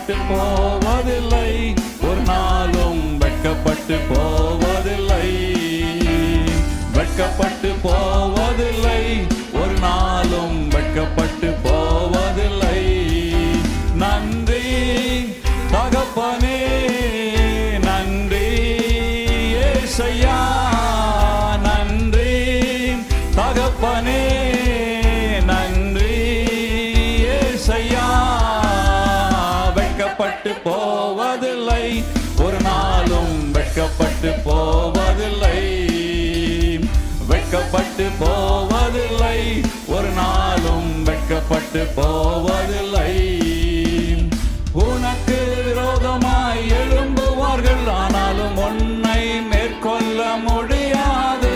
வெட்கப்பட்டு போவதில்லை, ஒரு நாளும் வெட்கப்பட்டு போவதில்லை. வெட்கப்பட்டு போவதில்லை, ஒரு நாளும் வெட்கப்பட்டு போவதில்லை. நன்றி தகப்பனே, நன்றி ஏசையா, நன்றி தகப்பனே, நன்றி ஏசையா. வெட்கப்பட்டு போவதில்லை, ஒரு நாளும் வெட்கப்பட்டு போவதில்லை. வெட்கப்பட்டு போவதில்லை, ஒரு நாளும் வெட்கப்பட்டு போவதில்லை. உனக்கு விரோதமாய் எழும்புவார்கள், ஆனாலும் உன்னை மேற்கொள்ள முடியாது.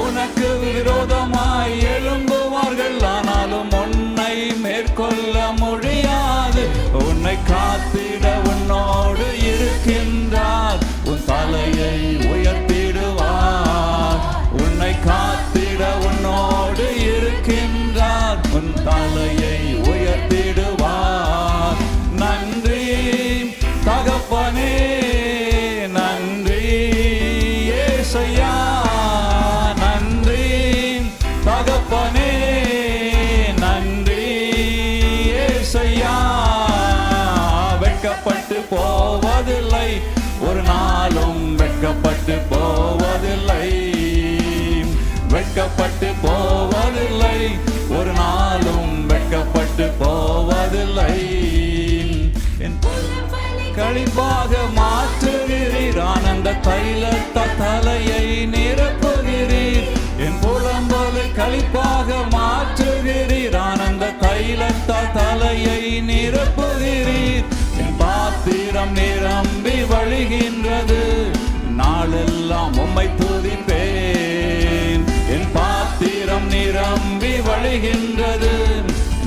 உனக்கு விரோதமாய் எழும்புவார்கள், ஆனாலும் உன்னை மேற்கொள்ள முடியாது. உன்னை காத்திட உன்னோடு இருக்கின்றார், உன் தலையை உயர்த்திடுவார். உன்னை காத்திட உன்னோடு இருக்கின்றார், உன் தலையை உயர்த்திடுவார். நன்றி தகப்பனே, நன்றி ஏசையா, நன்றி தகப்பனே, நன்றி ஏசையா. வெட்கப்பட்டு போவதில்லை, ஒரு நாளும் வெட்கப்பட்டு போவதில்லை. வெட்கப்பட்டு போவதில்லை, ஒரு நாளும் வெட்கப்பட்டு போவதில்லை. களிப்பாக மாற்றுகிறீர், ஆனந்த தைலத்த தலையை நிரப்புகிறீர். என் புலம்பலை களிப்பாக மாற்றுகிறீர், ஆனந்த தைலத்த தலையை நிரப்புகிறீர். என் பாத்திரம் நிரம்பி வழிகின்றது, நாளெல்லாம் உம்மை துதிப்பேன். என் பாத்திரம் நிரம்பி வழிகின்றது,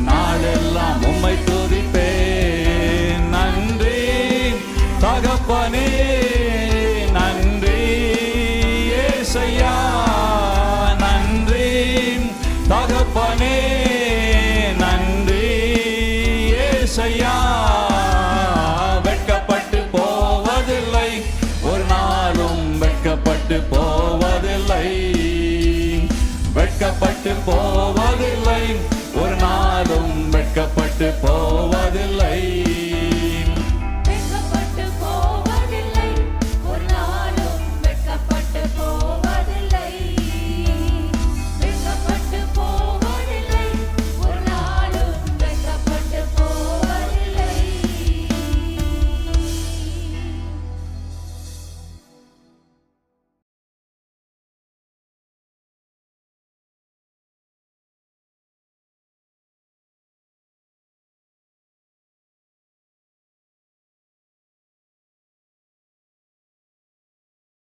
நாளெல்லாம் உம்மை துதிப்பேன். நன்றி தகப்பனே, நன்றி ஏசையா, நன்றி தகப்பனே, நன்றி ஏசையா. வெட்கப்பட்டு போவதில்லை, ஒரு நாளும் வெட்கப்பட்டு போவதில்லை. வெட்கப்பட்டு